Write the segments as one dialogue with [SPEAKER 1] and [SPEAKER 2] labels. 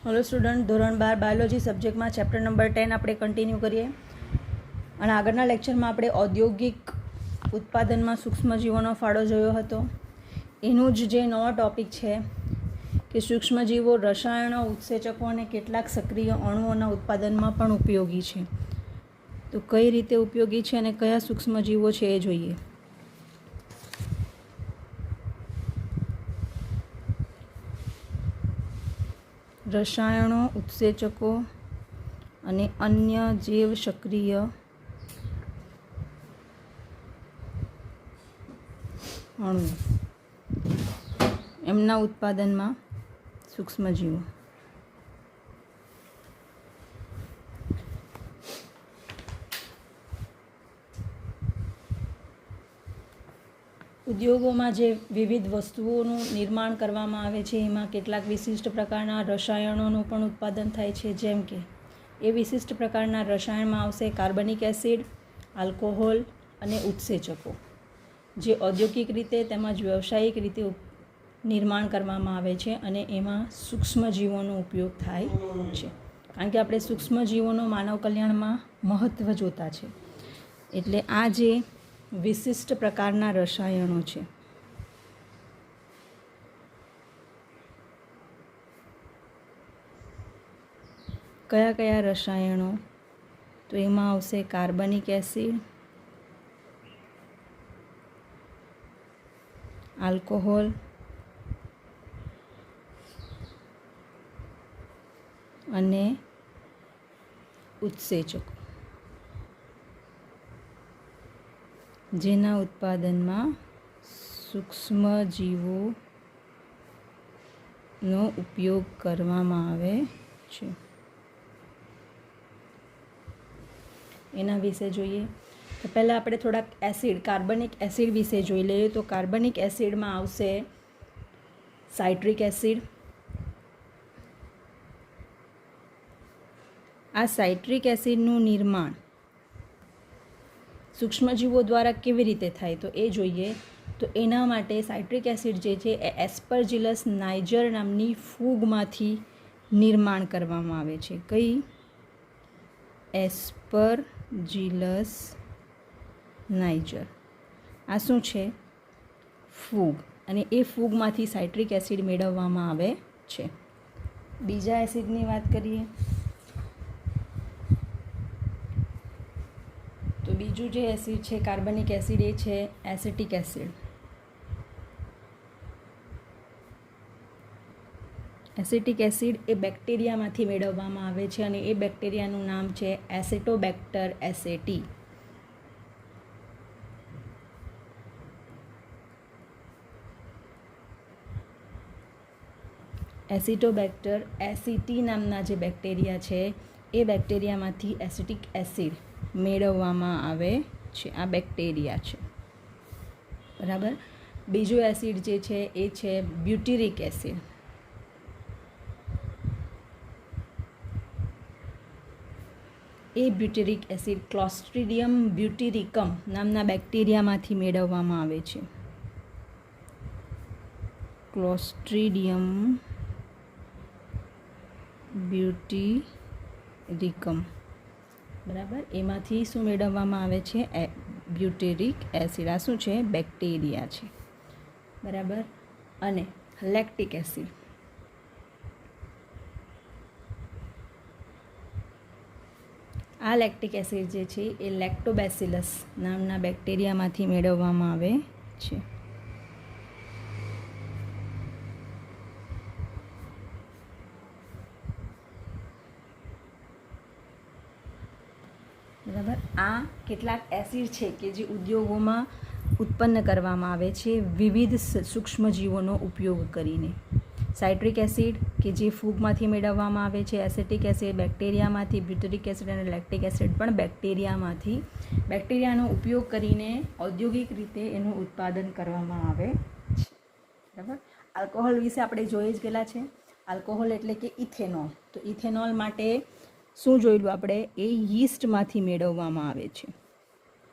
[SPEAKER 1] Hello student, धोरण 12 biology सब्जेक्टમાં chapter number 10 આપણે continue કરીએ. અને આગળના લેક્ચરમાં આપણે ઔદ્યોગિક ઉત્પાદનમાં સૂક્ષ્મજીવોનો ફાળો જોયો હતો. એનું જ જે નવો ટૉપિક છે કે સૂક્ષ્મજીવો રસાયણો, ઉત્સેચકો અને કેટલાક સક્રિય અણુઓના ઉત્પાદનમાં પણ ઉપયોગી છે. તો કઈ રીતે ઉપયોગી છે અને કયા સૂક્ષ્મજીવો છે એ જોઈએ. રસાયણો, ઉત્સેચકો અને અન્ય જૈવ સક્રિય અણુ એમના ઉત્પાદનમાં સૂક્ષ્મજીવો. ઉદ્યોગોમાં જે વિવિધ વસ્તુઓનું નિર્માણ કરવામાં આવે છે એમાં કેટલાક વિશિષ્ટ પ્રકારના રસાયણોનું પણ ઉત્પાદન થાય છે. જેમ કે એ વિશિષ્ટ પ્રકારના રસાયણમાં આવશે કાર્બનિક એસિડ, આલ્કોહોલ અને ઉત્સેચકો, જે ઔદ્યોગિક રીતે તેમજ વ્યવસાયિક રીતે નિર્માણ કરવામાં આવે છે અને એમાં સૂક્ષ્મજીવોનો ઉપયોગ થાય છે. કારણ કે આપણે સૂક્ષ્મજીવોનો માનવ કલ્યાણમાં મહત્ત્વ જોતા છે. એટલે આ જે વિશિષ્ટ પ્રકારના રસાયણો છે કયા કયા રસાયણો? તો એમાં આવશે કાર્બનિક એસિડ, આલ્કોહોલ અને ઉત્સેચકો, જેના ઉત્પાદનમાં સૂક્ષ્મજીવોનો ઉપયોગ કરવામાં આવે છે. એના વિશે જોઈએ તો પહેલાં આપણે થોડાક એસિડ, કાર્બનિક એસિડ વિશે જોઈ લઈએ. તો કાર્બનિક એસિડમાં આવશે સાઇટ્રિક એસિડ. આ સાઇટ્રિક એસિડનું નિર્માણ સૂક્ષ્મજીવો દ્વારા કેવી રીતે થાય તો એ જોઈએ. તો એના માટે સાઇટ્રિક એસિડ જે છે એ એસ્પરજીલસ નાઇજર નામની ફૂગમાંથી નિર્માણ કરવામાં આવે છે. કઈ? એસ્પરજીલસ નાઇજર. આ શું છે? ફૂગ. અને એ ફૂગમાંથી સાઇટ્રિક એસિડ મેળવવામાં આવે છે. બીજા એસિડની વાત કરીએ તો બીજું જે એસિડ છે કાર્બનિક એસિડ એ છે એસિટિક એસિડ. એસિટિક એસિડ એ બેક્ટેરિયામાંથી મેળવવામાં આવે છે અને એ બેક્ટેરિયાનું નામ છે એસિટોબેક્ટર એસેટી. એસિટોબેક્ટર એસિટી નામના જે બેક્ટેરિયા છે એ બેક્ટેરિયામાંથી એસિટિક એસિડ મેળવવામાં આવે છે. આ બેક્ટેરિયા છે, બરાબર. બીજો એસિડ જે છે એ છે બ્યુટિરિક એસિડ. એ બ્યુટિરિક એસિડ ક્લોસ્ટ્રીડિયમ બ્યુટિરિકમ નામના બેક્ટેરિયામાંથી મેળવવામાં આવે છે. ક્લોસ્ટ્રીડિયમ બ્યુટિરિકમ, બરાબર. એમાંથી શું મેળવવામાં આવે છે? બ્યુટેરિક એસિડ. આ શું છે? બેક્ટેરિયા છે, બરાબર. અને લેક્ટિક એસિડ. આ લેક્ટિક એસિડ જે છે એ લેક્ટોબેસિલસ નામના બેક્ટેરિયામાંથી મેળવવામાં આવે છે. બરાબર. આ કેટલાક એસિડ છે કે જે ઉદ્યોગોમાં ઉત્પન્ન કરવામાં આવે છે વિવિધ સૂક્ષ્મજીવોનો ઉપયોગ કરીને. સાઇટ્રિક એસિડ કે જે ફૂગમાંથી મેળવવામાં આવે છે, એસિટિક એસિડ બેક્ટેરિયામાંથી, બ્યુટિરિક એસિડ અને લેક્ટિક એસિડ પણ બેક્ટેરિયાનો ઉપયોગ કરીને ઔદ્યોગિક રીતે એનું ઉત્પાદન કરવામાં આવે છે, બરાબર. આલ્કોહોલ વિશે આપણે જોઈ જ ગયેલા છે. આલ્કોહોલ એટલે કે ઇથેનોલ. તો ઇથેનોલ માટે શું જોયેલું આપણે? એ યીસ્ટમાંથી મેળવવામાં આવે છે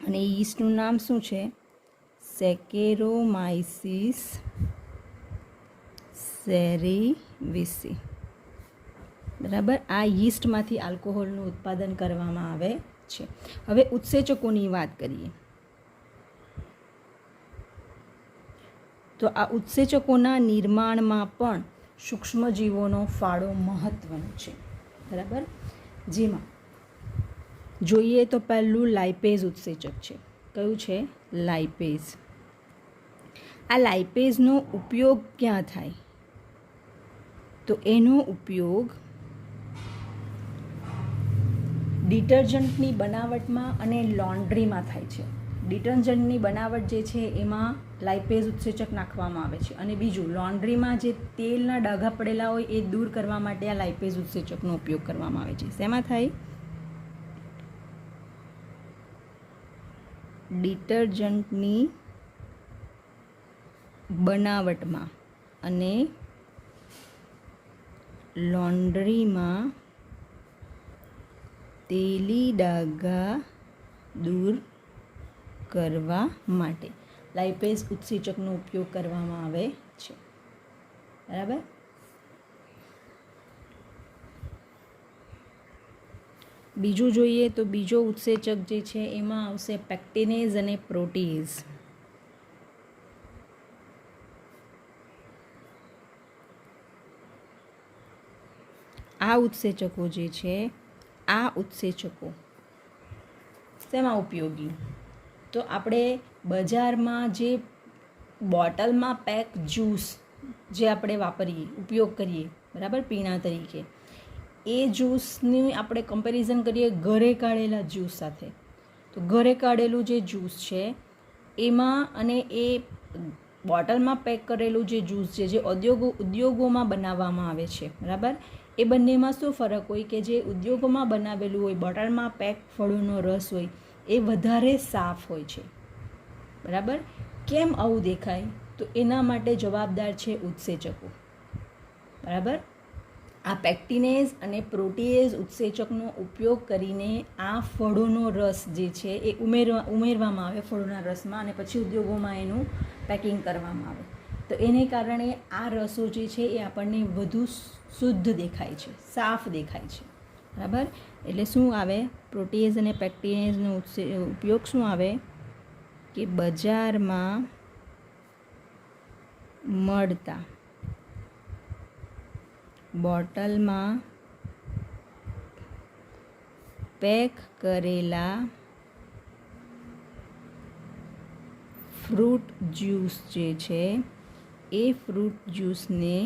[SPEAKER 1] અને એ યીસ્ટનું નામ શું છે? સેકેરોમાઇસિસ સેરેવિસી. બરાબર. આ યીસ્ટમાંથી આલ્કોહોલનું ઉત્પાદન કરવામાં આવે છે. હવે ઉત્સેચકોની વાત કરીએ તો આ ઉત્સેચકોના નિર્માણમાં પણ સૂક્ષ્મજીવોનો ફાળો મહત્ત્વનો છે. બરાબર. જેમાં જોઈએ તો પહેલું લાઇપેઝ ઉત્સેચક છે. કયું છે? લાઇપેઝ. આ લાઇપેઝનો ઉપયોગ ક્યાં થાય? તો એનો ઉપયોગ ડિટર્જન્ટની બનાવટમાં અને લોન્ડ્રીમાં થાય છે. ડિટર્જન્ટની બનાવટ જે છે એમાં લાઇપેઝ ઉત્સેચક નાખવામાં આવે છે, અને બીજું લોન્ડ્રીમાં જે તેલના ડાઘા પડેલા હોય એ દૂર કરવા માટે આ લાઇપેઝ ઉત્સેચકનો ઉપયોગ કરવામાં આવે છે. શેમાં થાય? ડિટર્જન્ટની બનાવટમાં અને લોન્ડ્રીમાં તેલી ડાઘા દૂર કરવા માટે લાઇપેઝ ઉત્સેચકનો ઉપયોગ કરવામાં આવે છે. બરાબર. બીજું જોઈએ તો બીજો ઉત્સેચક જે છે એમાં આવશે પેક્ટિનેઝ અને પ્રોટીઝ. આ ઉત્સેચકો જે છે, આ ઉત્સેચકો શેમાં ઉપયોગી? તો આપણે બજારમાં જે બોટલમાં પેક જ્યુસ જે આપણે વાપરીએ, ઉપયોગ કરીએ, બરાબર, પીણા તરીકે, એ જ્યુસની આપણે કમ્પેરિઝન કરીએ ઘરે કાઢેલા જ્યુસ સાથે, તો ઘરે કાઢેલું જે જ્યુસ છે એમાં અને એ બોટલમાં પેક કરેલું જે જ્યુસ છે જે ઉદ્યોગોમાં બનાવવામાં આવે છે, બરાબર, એ બંનેમાં શું ફરક હોય કે જે ઉદ્યોગોમાં બનાવેલું હોય, બોટલમાં પેક ફળોનો રસ હોય, એ વધારે સાફ હોય છે. બરાબર. કેમ આવું દેખાય? તો એના માટે જવાબદાર છે ઉત્સેચકો. બરાબર. આ પેક્ટિનેઝ અને પ્રોટીએઝ ઉત્સેચકનો ઉપયોગ કરીને આ ફળોનો રસ જે છે એ ઉમેરવામાં આવે ફળોના રસમાં, અને પછી ઉદ્યોગોમાં એનું પેકિંગ કરવામાં આવે. તો એને કારણે આ રસો જે છે એ આપણને વધુ શુદ્ધ દેખાય છે, સાફ દેખાય છે. બરાબર. એટલે શું આવે? પ્રોટીએઝ અને પેક્ટિનેઝનો ઉપયોગ શું આવે કે બજારમાં મળતા બોટલમાં પેક કરેલા ફ્રૂટ જ્યુસ જે છે એ ફ્રૂટ જ્યુસને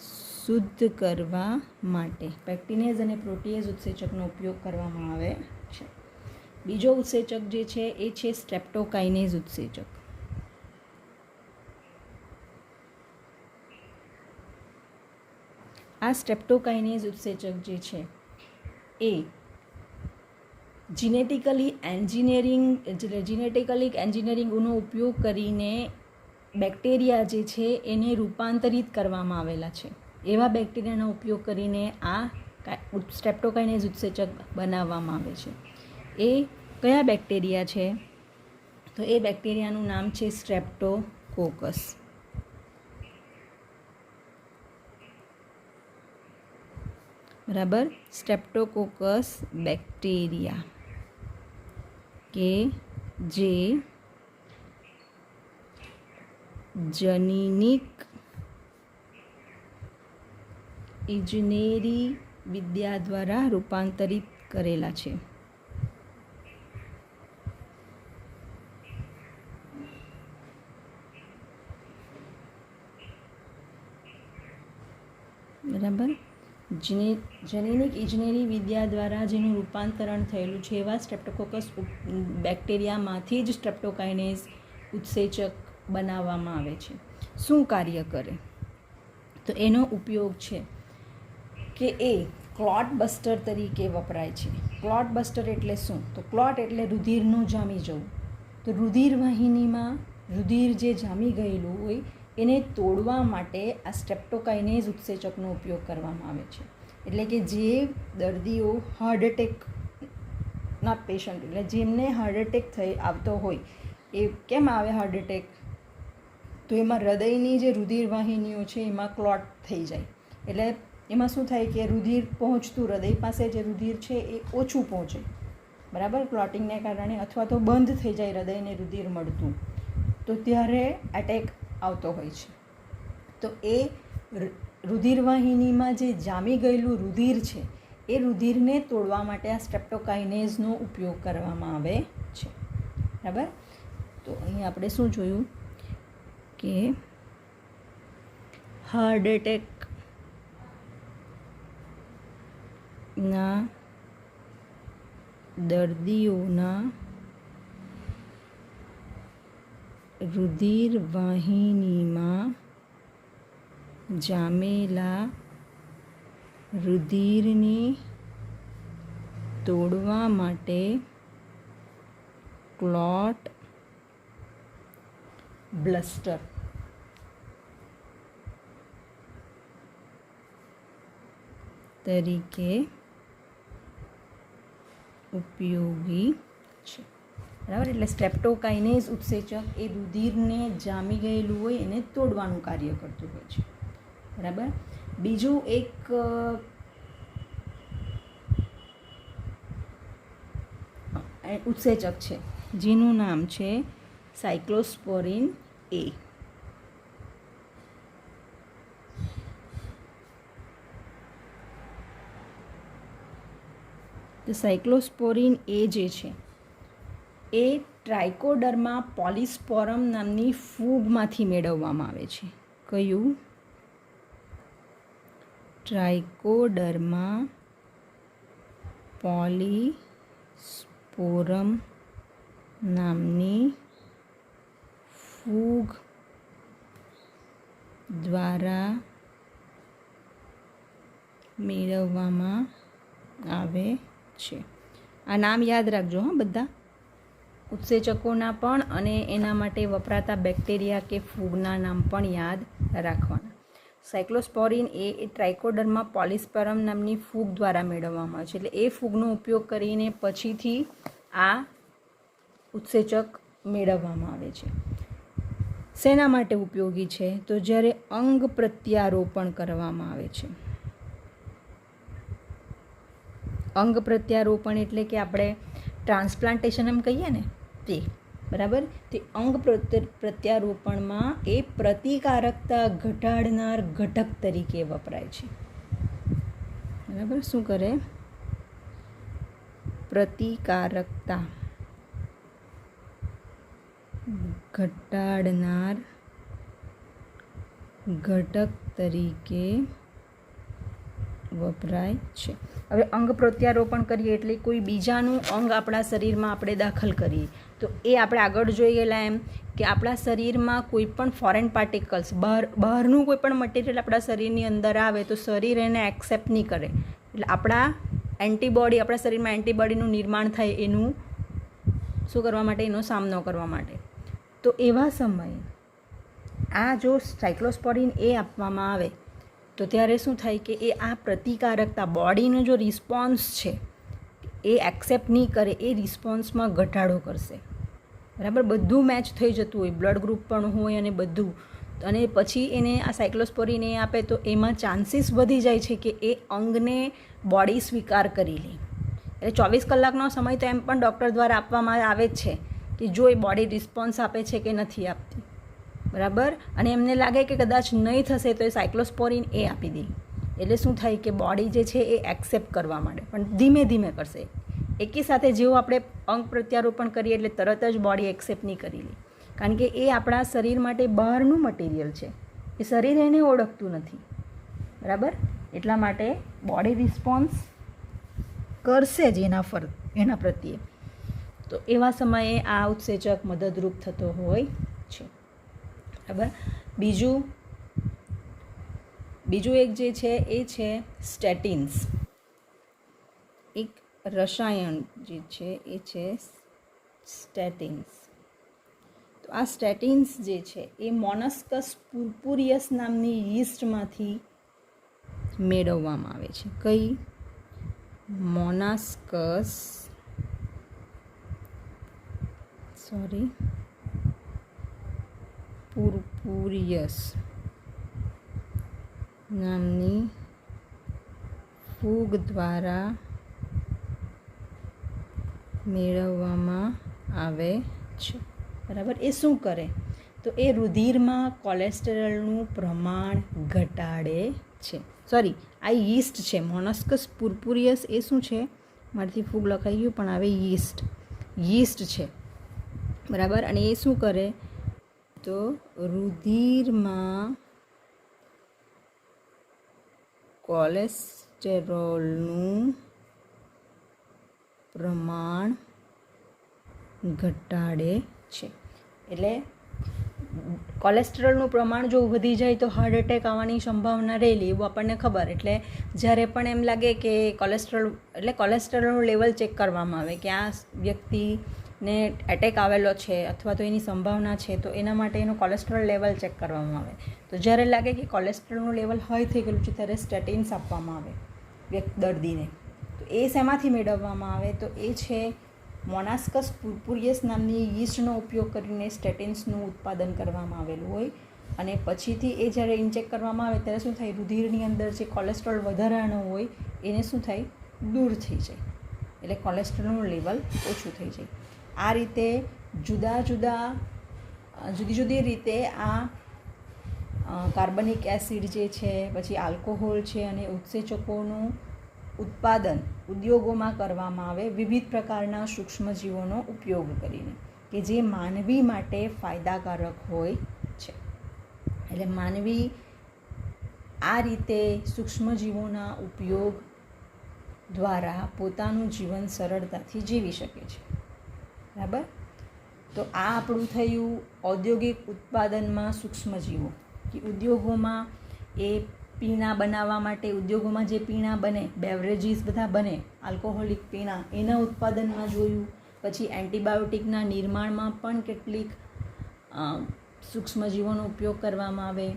[SPEAKER 1] શુદ્ધ કરવા માટે પેક્ટિનેઝ અને પ્રોટીએઝ ઉત્સેચકનો ઉપયોગ કરવામાં આવે છે. બીજો ઉત્સેચક જે છે એ છે સ્ટ્રેપ્ટોકાઇનેઝ ઉત્સેચક. આ સ્ટ્રેપ્ટોકાઇનેઝ ઉત્સેચક જે છે એ જીનેટિકલી એન્જિનિયરિંગનો ઉપયોગ કરીને બેક્ટેરિયા જે છે એને રૂપાંતરિત કરવામાં આવેલા છે. એવા બેક્ટેરિયાનો ઉપયોગ કરીને આ સ્ટ્રેપ્ટોકાઇનેઝ ઉત્સેચક બનાવવામાં આવે છે. એ કયા બેક્ટેરિયા છે? તો એ બેક્ટેરિયાનું નામ છે સ્ટ્રેપ્ટોકોકસ. બરાબર. સ્ટ્રેપ્ટોકોકસ બેક્ટેરિયા કે જે જનીનિક ઇજનેરી વિદ્યા દ્વારા રૂપાંતરિત કરેલા છે. બરાબર. જનીનિક ઇજનેરી વિદ્યા દ્વારા જેનું રૂપાંતરણ થયેલું છે એવા સ્ટ્રેપ્ટોકોકસ બેક્ટેરિયામાંથી જ સ્ટ્રેપ્ટોકાઇનેઝ ઉત્સેચક બનાવવામાં આવે છે. શું કાર્ય કરે? તો એનો ઉપયોગ છે કે એ ક્લોટ બસ્ટર તરીકે વપરાય છે. ક્લોટ બસ્ટર એટલે શું? તો ક્લોટ એટલે રુધિરનું જામી જવું. તો રુધિર વાહિનીમાં રુધિર જે જામી ગયેલું હોય એને તોડવા માટે આ સ્ટ્રેપ્ટોકાઇનેઝ ઉત્સેચકનો ઉપયોગ કરવામાં આવે છે. એટલે કે જે દર્દીઓ હાર્ટ એટેકના પેશન્ટ, એટલે જેમને હાર્ટ એટેક આવતો હોય, એ કેમ આવે હાર્ટ એટેક? તો એમાં હૃદયની જે રુધિર વાહિનીઓ છે એમાં ક્લોટ થઈ જાય, એટલે એમાં શું થાય કે રુધિર પહોંચતું હૃદય પાસે જે રુધિર છે એ ઓછું પહોંચે, બરાબર, ક્લોટિંગને કારણે, અથવા તો બંધ થઈ જાય હૃદયને રુધિર મળતું, તો ત્યારે એટેક આવતો હોય છે. તો એ રુધિરવાહિનીમાં જે જામી ગયેલું રુધિર છે એ રુધિરને તોડવા માટે આ સ્ટ્રેપ્ટોકાઇનેઝનો ઉપયોગ કરવામાં આવે છે, બરાબર. તો અહીં આપણે શું જોયું કે હાર્ટ એટેકના દર્દીઓના રુધિરવાહિનીમાં જામેલા રુધિરને તોડવા માટે ક્લોટ બ્લસ્ટર તરીકે ઉપયોગી છે, બરાબર. એટલે સ્ટ્રેપ્ટોકાઇનેઝ ઉત્સેચક એ રુધિરને જામી ગયેલું હોય એને તોડવાનું કાર્ય કરતું હોય છે, બરાબર. બીજું એક ઉત્સેચક છે જેનું નામ છે સાયક્લોસ્પોરિન એ. તો સાયક્લોસ્પોરિન એ જે છે એ ટ્રાઇકોડર્મા પોલિસ્પોરમ નામની ફૂગમાંથી મેળવવામાં આવે છે. કયું? ટ્રાઇકોડર્મા પોલિસ્પોરમ નામની ફૂગ દ્વારા મેળવવામાં આવે છે. આ નામ યાદ રાખજો હા બધા ઉત્સેચકોના પણ, અને એના માટે વપરાતા બેક્ટેરિયા કે ફૂગના નામ પણ યાદ રાખવાના. સાયક્લોસ્પોરિન એ ટ્રાઇકોડર્મા પોલિસ્પોરમ નામની ફૂગ દ્વારા મેળવવામાં આવે છે. એટલે એ ફૂગનો ઉપયોગ કરીને પછીથી આ ઉત્સેચક મેળવવામાં આવે છે. શેના માટે ઉપયોગી છે? તો જ્યારે અંગ પ્રત્યારોપણ કરવામાં આવે છે. અંગ પ્રત્યારોપણ એટલે કે આપણે ટ્રાન્સપ્લાન્ટેશન એમ કહીએ ને તે, બરાબર. તે અંગ પ્રત્યારોપણમાં એ પ્રતિકારકતા ઘટાડનાર ઘટક તરીકે વપરાય છે, બરાબર. શું કરે? પ્રતિકારકતા ઘટાડનાર ઘટક તરીકે વપરાય છે. હવે અંગ પ્રત્યારોપણ કરીએ એટલે કોઈ બીજાનું અંગ આપણા શરીરમાં આપણે દાખલ કરીએ, તો એ આપણે આગળ જોઈ ગયેલા એમ કે આપણા શરીરમાં કોઈ પણ ફોરેન પાર્ટિકલ્સ, બહારનું કોઈ પણ મટીરિયલ આપણા શરીરની અંદર આવે તો શરીર એને એક્સેપ્ટ નહીં કરે. એટલે આપણા શરીરમાં એન્ટીબોડીનું નિર્માણ થાય એનું શું કરવા માટે? એનો સામનો કરવા માટે. તો એવા સમયે આ જો સાયક્લોસ્પોરિન એ આપવામાં આવે તો ત્યારે શું થાય કે એ આ પ્રતિકારકતા, બોડીનો જો રિસ્પોન્સ છે એ એક્સેપ્ટ નહીં કરે, એ રિસ્પોન્સમાં ઘટાડો કરશે, બરાબર. બધું મેચ થઈ જતું હોય, બ્લડ ગ્રુપ પણ હોય અને બધું, અને પછી એને આ સાયક્લોસ્પોરિન એ આપે તો એમાં ચાન્સીસ વધી જાય છે કે એ અંગને બોડી સ્વીકાર કરી લે. એટલે 24 કલાકનો સમય તો એમ પણ ડૉક્ટર દ્વારા આપવામાં આવે જ છે કે જો એ બોડી રિસ્પોન્સ આપે છે કે નથી આપતી, બરાબર. અને એમને લાગે કે કદાચ નહીં થશે તો એ સાયક્લોસ્પોરિન એ આપી દે. એટલે શું થાય કે બોડી જે છે એ એક્સેપ્ટ કરવા માંડે, પણ ધીમે ધીમે કરશે. એકી સાથે જેવું આપણે અંગ પ્રત્યારોપણ કરીએ એટલે તરત જ બોડી એક્સેપ્ટ નહીં કરી લે, કારણ કે એ આપણા શરીર માટે બહારનું મટીરિયલ છે, એ શરીર એને ઓળખતું નથી, બરાબર. એટલા માટે બોડી રિસ્પોન્સ કરશે જ એના પ્રત્યે. તો એવા સમયે આ ઉત્સેચક મદદરૂપ થતો હોય છે, બરાબર. બીજું એક જે છે એ છે સ્ટેટિન્સ. એક રસાયણ જે છે એ છે સ્ટેટિન્સ. તો આ સ્ટેટિન્સ જે છે એ મોનસ્કસ પુર્પુરિયસ નામની યીસ્ટમાંથી મેળવવામાં આવે છે. કઈ? પુર્પુરિયસ નામની ફૂગ દ્વારા મેળવવામાં આવે છે. બરાબર. એ શું કરે? તો એ રુધિરમાં કોલેસ્ટેરોલનું પ્રમાણ ઘટાડે છે. સોરી, આ યીસ્ટ છે. મોનસ્કસ પુર્પુરિયસ એ શું છે? મારાથી ફૂગ લખાઈ ગયું પણ હવે યીસ્ટ છે. બરાબર. અને એ શું કરે? તો રુધિરમાં કોલેસ્ટેરોલનું પ્રમાણ ઘટાડે છે. એટલે કોલેસ્ટ્રોલનું પ્રમાણ જો વધી જાય તો હાર્ટ એટેક આવવાની સંભાવના રહેલી, એવું આપણને ખબર. એટલે જ્યારે પણ એમ લાગે કે કોલેસ્ટ્રોલનું લેવલ ચેક કરવામાં આવે કે આ વ્યક્તિને એટેક આવેલો છે અથવા તો એની સંભાવના છે, તો એના માટે એનું કોલેસ્ટ્રોલ લેવલ ચેક કરવામાં આવે. તો જ્યારે લાગે કે કોલેસ્ટ્રોલનું લેવલ હાઈ થઈ ગયેલું છે ત્યારે સ્ટેટિન્સ આપવામાં આવે દર્દીને. તો એ શેમાંથી મેળવવામાં આવે? તો એ છે મોનાસ્કસ પુર્પુરિયસ નામની યીસ્ટનો ઉપયોગ કરીને સ્ટેટિન્સનું ઉત્પાદન કરવામાં આવેલું હોય. અને પછીથી એ જ્યારે ઇન્જેક્ટ કરવામાં આવે ત્યારે શું થાય? રુધિરની અંદર જે કોલેસ્ટ્રોલ વધારાનો હોય એને શું થાય? દૂર થઈ જાય. એટલે કોલેસ્ટ્રોલનું લેવલ ઓછું થઈ જાય. આ રીતે જુદી જુદી રીતે આ કાર્બનિક એસિડ જે છે, પછી આલ્કોહોલ છે અને ઉત્સેચકોનું ઉત્પાદન ઉદ્યોગોમાં કરવામાં આવે વિવિધ પ્રકારના સૂક્ષ્મજીવોનો ઉપયોગ કરીને, કે જે માનવી માટે ફાયદાકારક હોય છે. એટલે માનવી આ રીતે સૂક્ષ્મજીવોના ઉપયોગ દ્વારા પોતાનું જીવન સરળતાથી જીવી શકે છે. બરાબર. તો આ આપણું થયું ઔદ્યોગિક ઉત્પાદનમાં સૂક્ષ્મજીવો, કે ઉદ્યોગોમાં એ પીણા બનાવવા માટે ઉદ્યોગોમાં જે પીણા બને, બેવરેજીસ બધા બને, આલ્કોહોલિક પીણા, એના ઉત્પાદનમાં જોયું. પછી એન્ટીબાયોટિકના નિર્માણમાં પણ કેટલીક સૂક્ષ્મજીવોનો ઉપયોગ કરવામાં આવે.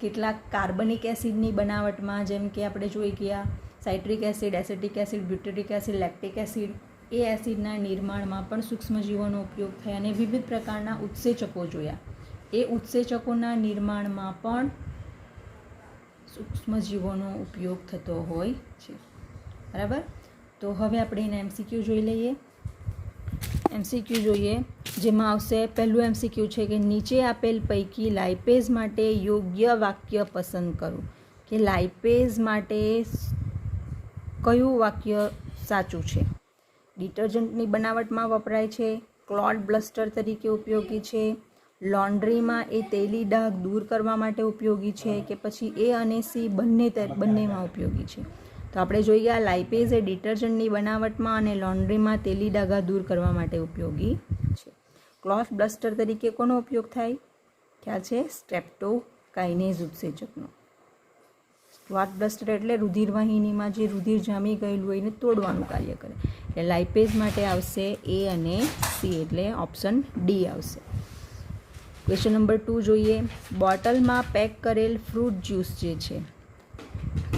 [SPEAKER 1] કેટલાક કાર્બનિક એસિડની બનાવટમાં, જેમ કે આપણે જોઈ ગયા citric acid, acetic acid, butyric acid, lactic acid, એ એસિડના નિર્માણમાં પણ સૂક્ષ્મજીવોનો ઉપયોગ થાય. અને વિવિધ પ્રકારના ઉત્સેચકો જોયા, એ ઉત્સેચકોના નિર્માણમાં પણ સૂક્ષ્મજીવોનો ઉપયોગ થતો હોય છે. બરાબર. તો હવે આપણે એના MCQ જોઈ લઈએ. MCQ જોઈએ, જેમાં આવશે પહેલું MCQ છે કે નીચે આપેલ પૈકી લાઇપેઝ માટે યોગ્ય વાક્ય પસંદ કરો. કે લાઇપેઝ માટે કયું વાક્ય સાચું છે? ડિટર્જન્ટની બનાવટમાં વપરાય છે, ક્લોડ બ્લસ્ટર તરીકે ઉપયોગી છે, લોન્ડ્રીમાં એ તેલી ડાઘ દૂર કરવા માટે ઉપયોગી છે, કે પછી A અને C બંનેમાં ઉપયોગી છે? તો આપણે જોઈ ગયા લાઇપેઝ એ ડિટર્જન્ટની બનાવટમાં અને લોન્ડ્રીમાં તેલી ડાઘા દૂર કરવા માટે ઉપયોગી છે. ક્લોથ બ્લસ્ટર તરીકે કોનો ઉપયોગ થાય? ખ્યાલ છે? સ્ટ્રેપ્ટોકાઇનેઝ ઉત્સેચકનો. ક્લોથ બ્લસ્ટર એટલે રુધિરવાહિનીમાં જે રુધિર જામી ગયેલું હોય એને તોડવાનું કાર્ય કરે. એટલે લાઇપેઝ માટે આવશે A અને C, એટલે ઓપ્શન D આવશે. ક્વેશ્ચન નંબર 2 જોઈએ. બોટલમાં પેક કરેલ ફ્રૂટ જ્યુસ જે છે,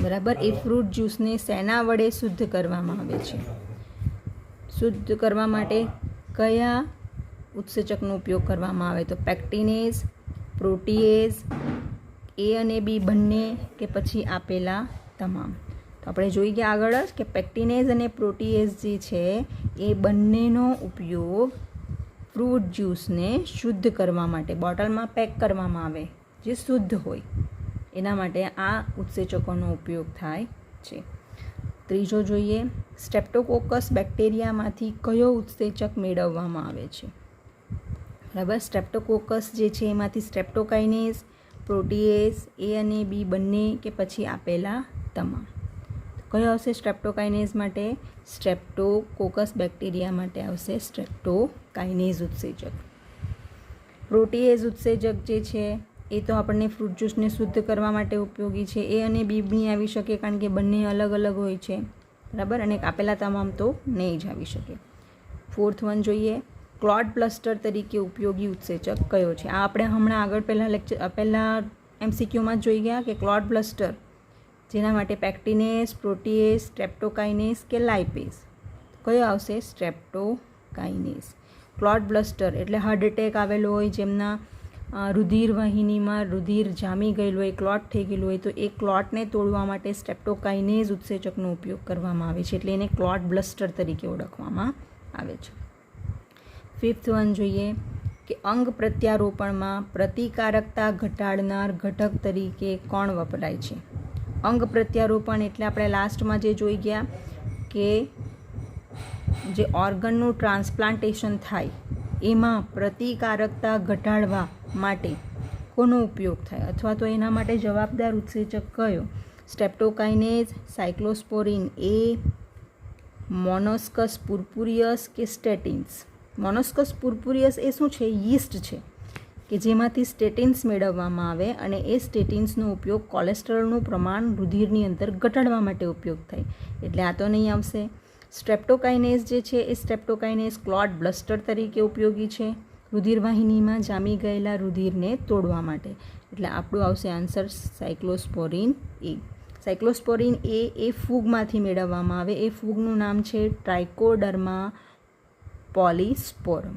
[SPEAKER 1] બરાબર, એ ફ્રૂટ જ્યુસને શેના વડે શુદ્ધ કરવામાં આવે છે? શુદ્ધ કરવા માટે કયા ઉત્સેચકનો ઉપયોગ કરવામાં આવે? તો પેક્ટિનેઝ, પ્રોટીએઝ, A અને B બંને, કે પછી આપેલા તમામ? તો આપણે જોઈ ગયા આગળ જ કે પેક્ટિનેઝ અને પ્રોટીએઝ જે છે એ બંનેનો ઉપયોગ ફ્રૂટ જ્યુસને શુદ્ધ કરવા માટે, બોટલમાં પેક કરવામાં આવે જે શુદ્ધ હોય એના માટે આ ઉત્સેચકોનો ઉપયોગ થાય છે. ત્રીજો જોઈએ. સ્ટ્રેપ્ટોકોકસ બેક્ટેરિયામાંથી કયો ઉત્સેચક મેળવવામાં આવે છે? બરાબર. સ્ટ્રેપ્ટોકોકસ જે છે એમાંથી સ્ટ્રેપ્ટોકાઇનેઝ, પ્રોટીએઝ, A અને B બંને, કે પછી આપેલા તમામ? કયો આવશે સ્ટ્રેપ્ટોકાઇનેઝ માટે? સ્ટ્રેપ્ટોકોકસ બેક્ટેરિયા માટે આવશે સ્ટ્રેપ્ટોકાઇનેઝ ઉત્સેચક. પ્રોટીએઝ ઉત્સેચક જે છે એ તો આપણને ફ્રૂટ જ્યુસને શુદ્ધ કરવા માટે ઉપયોગી છે. A અને B નહીં આવી શકે કારણ કે બંને અલગ અલગ હોય છે. બરાબર. અને આપેલા તમામ તો નહીં જ આવી શકે. 4th વન જોઈએ. ક્લોડ બ્લસ્ટર તરીકે ઉપયોગી ઉત્સેચક કયો છે? આ આપણે હમણાં આગળ પહેલાં MCQમાં જ જોઈ ગયા કે ક્લોડ બ્લસ્ટર, જેના માટે પેક્ટિનેઝ, પ્રોટીએઝ, સ્ટ્રેપ્ટોકાઇનેઝ કે લાઇપેઝ? કયો આવશે? સ્ટ્રેપ્ટોકાઇનેઝ. ક્લોડ બ્લસ્ટર એટલે હાર્ટ એટેક આવેલો હોય જેમના રુધિરવાહિનીમાં રુધિર જામી ગયેલું હોય, ક્લોટ થઈ ગયેલું હોય, તો એ ક્લોટને તોડવા માટે સ્ટ્રેપ્ટોકાઇનેઝ ઉત્સેચકનો ઉપયોગ કરવામાં આવે છે, એટલે એને ક્લોટ બ્લસ્ટર તરીકે ઓળખવામાં આવે છે. 5th વન જોઈએ કે અંગ પ્રત્યારોપણમાં પ્રતિકારકતા ઘટાડનાર ઘટક તરીકે કોણ વપરાય છે? અંગ પ્રત્યારોપણ એટલે આપણે લાસ્ટમાં જે જોઈ ગયા કે જે ઓર્ગનનું ટ્રાન્સપ્લાન્ટેશન થાય એમાં પ્રતિકારકતા ઘટાડવા માટે કોનો ઉપયોગ થાય, અથવા તો એના માટે જવાબદાર ઉત્સેચક કયો? સ્ટ્રેપ્ટોકાઇનેઝ, સાયક્લોસ્પોરિન એ, મોનોસ્કસ પુર્પુરિયસ કે સ્ટેટિન્સ? મોનોસ્કસ પુર્પુરિયસ એ શું છે? યીસ્ટ છે કે જેમાંથી સ્ટેટિન્સ મેળવવામાં આવે અને એ સ્ટેટિન્સનો ઉપયોગ કોલેસ્ટ્રોલનું પ્રમાણ રુધિરની અંદર ઘટાડવા માટે ઉપયોગ થાય, એટલે આ તો નહીં આવશે. સ્ટ્રેપ્ટોકાઇનેઝ જે છે એ સ્ટ્રેપ્ટોકાઇનેઝ ક્લોટ બ્લસ્ટર તરીકે ઉપયોગી છે રુધિરવાહિનીમાં જામી ગયેલા રુધિરને તોડવા માટે, એટલે આપણું આવશે આન્સર સાયક્લોસ્પોરિન એ. સાયક્લોસ્પોરિન એ ફૂગમાંથી મેળવવામાં આવે, એ ફૂગનું નામ છે ટ્રાઇકોડર્મા પોલિસ્પોરમ,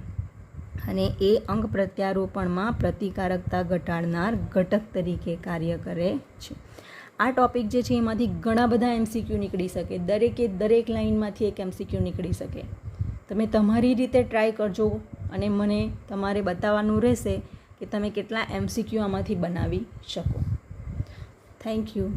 [SPEAKER 1] અને એ અંગ પ્રત્યારોપણમાં પ્રતિકારકતા ઘટાડનાર ઘટક તરીકે કાર્ય કરે છે. આ ટૉપિક જે છે એમાંથી ઘણા બધા MCQ નીકળી શકે, દરેક લાઇનમાંથી એક MCQ નીકળી શકે. તમે તમારી રીતે ટ્રાય કરજો અને મને તમારે બતાવવાનું રહેશે કે તમે કેટલા MCQ આમાંથી બનાવી શકો. Thank you.